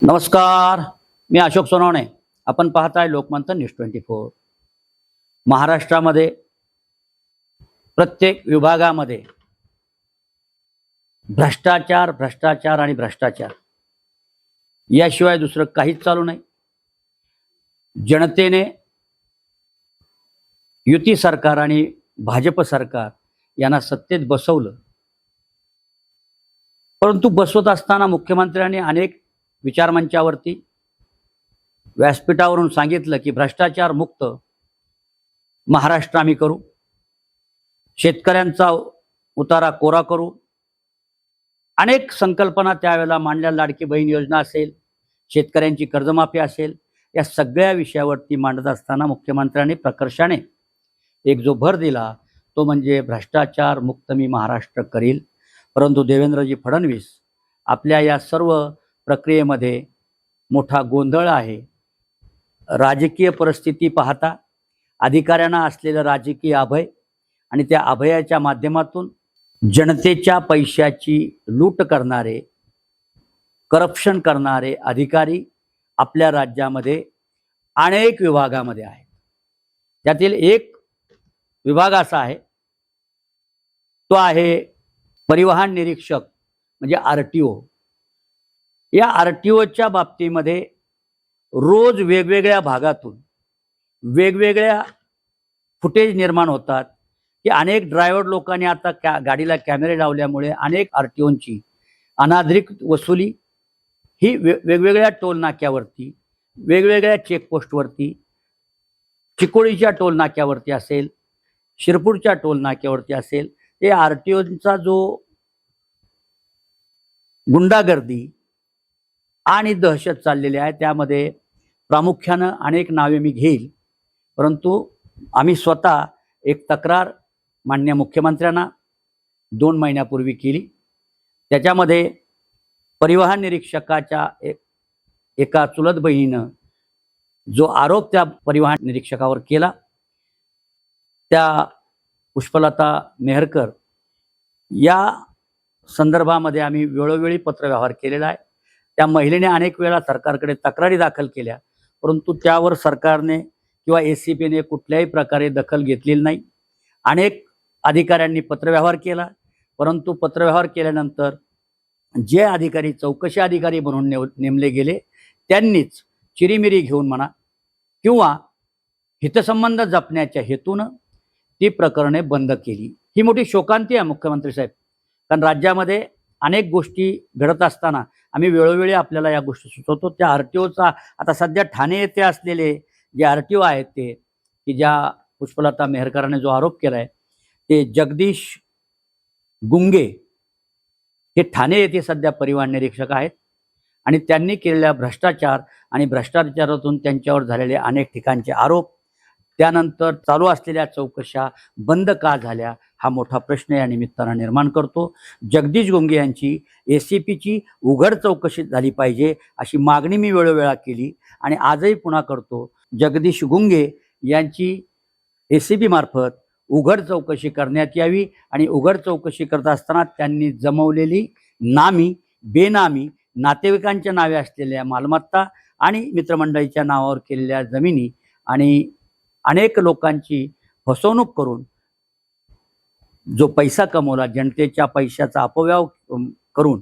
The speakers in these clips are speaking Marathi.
नमस्कार. मी अशोक सोनवणे. आपण पाहताय लोकमंथन न्यूज 24. महाराष्ट्रामध्ये प्रत्येक विभागामध्ये भ्रष्टाचार भ्रष्टाचार आणि भ्रष्टाचार याशिवाय दुसरं काहीच चालू नाही. जनतेने युती सरकार आणि भाजप सरकार यांना सत्तेत बसवलं, परंतु बसवत असताना मुख्यमंत्र्यांनी अनेक विचारमंचावरती व्यासपीठावरून सांगितलं की भ्रष्टाचार मुक्त महाराष्ट्र आम्ही करू, शेतकऱ्यांचा उतारा कोरा करू. अनेक संकल्पना त्यावेळेला मांडल्या. लाडकी बहीण योजना असेल, शेतकऱ्यांची कर्जमाफी असेल, या सगळ्या विषयावरती मांडत असताना मुख्यमंत्र्यांनी प्रकर्षाने एक जो भर दिला तो म्हणजे भ्रष्टाचार मुक्त मी महाराष्ट्र करील. परंतु देवेंद्रजी फडणवीस आपल्या या सर्व प्रक्रियेमध्ये मोठा गोंधळ आहे. राजकीय परिस्थिती पाहता अधिकाऱ्यांना असलेलं राजकीय अभय आणि त्या अभयाच्या माध्यमातून जनतेच्या पैशाची लूट करणारे, करप्शन करणारे अधिकारी आपल्या राज्यामध्ये अनेक विभागामध्ये आहेत. त्यातील एक विभाग असा आहे, तो आहे परिवहन निरीक्षक म्हणजे RTO. या RTOच्या बाबतीमध्ये रोज वेगवेगळ्या भागातून वेगवेगळ्या फुटेज निर्माण होतात की अनेक ड्रायव्हर लोकांनी आता गाडीला कॅमेरे लावल्यामुळे अनेक RTOंची अनाधिकृत वसुली ही वेगवेगळ्या टोल नाक्यावरती, वेगवेगळ्या चेकपोस्टवरती, चिकोडीच्या टोल नाक्यावरती असेल, शिरपूरच्या टोल नाक्यावरती असेल, ते RTOंचा जो गुंडागर्दी आणि दहशत चाललेली आहे त्यामध्ये प्रामुख्यानं अनेक नावे मी घेईल. परंतु आम्ही स्वतः एक तक्रार माननीय मुख्यमंत्र्यांना 2 महिन्यापूर्वी केली. त्याच्यामध्ये परिवहन निरीक्षकाच्या एका चुलत बहिणीनं जो आरोप त्या परिवहन निरीक्षकावर केला, त्या पुष्पलता मेहरकर या संदर्भामध्ये आम्ही वेळोवेळी पत्रव्यवहार केलेला आहे. त्या महिलेने अनेक वेळा सरकारकडे तक्रारी दाखल केल्या, परंतु त्यावर सरकारने किंवा ACPने कुठल्याही प्रकारे दखल घेतलेली नाही. अनेक अधिकाऱ्यांनी पत्रव्यवहार केला, परंतु पत्रव्यवहार केल्यानंतर जे अधिकारी चौकशी अधिकारी म्हणून नेमले गेले त्यांनीच चिरीमिरी घेऊन म्हणा किंवा हितसंबंध जपण्याच्या हेतूनं ती प्रकरणे बंद केली. ही मोठी शोकांती आहे मुख्यमंत्री साहेब. कारण राज्यामध्ये अनेक गोष्टी घडत असताना आम्ही वेळोवेळी आपल्याला या गोष्टी सुचवतो. त्या RTOचा आता सध्या ठाणे येथे असलेले जे RTO आहेत ते की ज्या पुष्पलता मेहरकरांनी जो आरोप केला आहे ते जगदीश गुंगे हे ठाणे येथे सध्या परिवहन निरीक्षक आहेत आणि त्यांनी केलेल्या भ्रष्टाचार आणि भ्रष्टाचारातून त्यांच्यावर झालेले अनेक ठिकाणचे आरोप, त्यानंतर चालू असलेल्या चौकशा बंद का झाल्या हा मोठा प्रश्न या निमित्तानं निर्माण करतो. जगदीश गुंगे यांची ACPची उघड चौकशी झाली पाहिजे अशी मागणी मी वेळोवेळा केली आणि आजही पुन्हा करतो. जगदीश गुंगे यांची ACP मार्फत उघड चौकशी करण्यात यावी आणि उघड चौकशी करत असताना त्यांनी जमवलेली नामी बेनामी नातेवाईकांच्या नावे असलेल्या मालमत्ता आणि मित्रमंडळीच्या नावावर केलेल्या जमिनी आणि अनेक लोकांची फसवणूक करून जो पैसा कमवला, जनतेच्या पैशाचा अपव्यय करून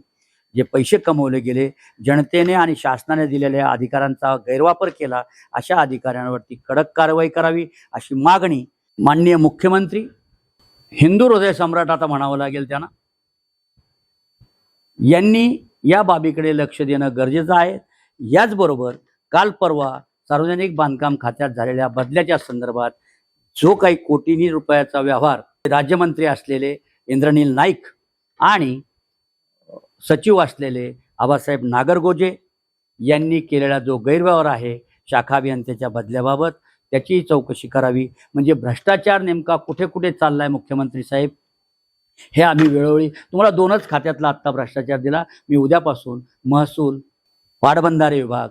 जे पैसे कमवले गेले, जनतेने आणि शासनाने दिलेल्या अधिकारांचा गैरवापर केला, अशा अधिकाऱ्यांवरती कडक कारवाई करावी अशी मागणी माननीय मुख्यमंत्री, हिंदू हृदय सम्राट आता म्हणावं लागेल त्यांना, यांनी या बाबीकडे लक्ष देणं गरजेचं आहे. याचबरोबर काल परवा सार्वजनिक बांधकाम खात्यात झालेल्या बदल्याच्या संदर्भात जो काही कोटींनी रुपयाचा व्यवहार राज्यमंत्री असलेले इंद्रनील नाईक आणि सचिव असलेले आबासाहेब नागरगोजे यांनी केलेला जो गैरव्यवहार आहे शाखा अभियंत्याच्या बदल्याबाबत, त्याची चौकशी करावी. म्हणजे भ्रष्टाचार नेमका कुठे कुठे चाललाय मुख्यमंत्री साहेब हे आम्ही वेळोवेळी तुम्हाला 2च खात्यातला आत्ता भ्रष्टाचार दिला. मी उद्यापासून महसूल, पाटबंधारे विभाग,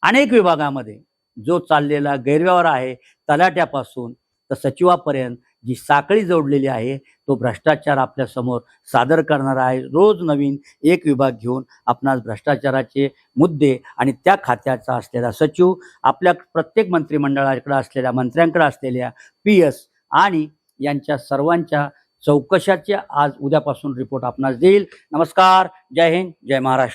अनेक विभागामध्ये जो चाललेला गैरव्यवहार आहे तलाट्यापासून तर सचिवापर्यंत जी साखळी जोडलेली आहे तो भ्रष्टाचार आपल्यासमोर सादर करणारा आहे. रोज नवीन एक विभाग घेऊन आपणास भ्रष्टाचाराचे मुद्दे आणि त्या खात्याचा असलेला सचिव, आपल्या प्रत्येक मंत्रिमंडळाकडे असलेल्या मंत्र्यांकडे असलेल्या PS आणि यांच्या सर्वांच्या चौकशाचे आज उद्यापासून रिपोर्ट आपणास देईल. नमस्कार. जय हिंद. जय महाराष्ट्र.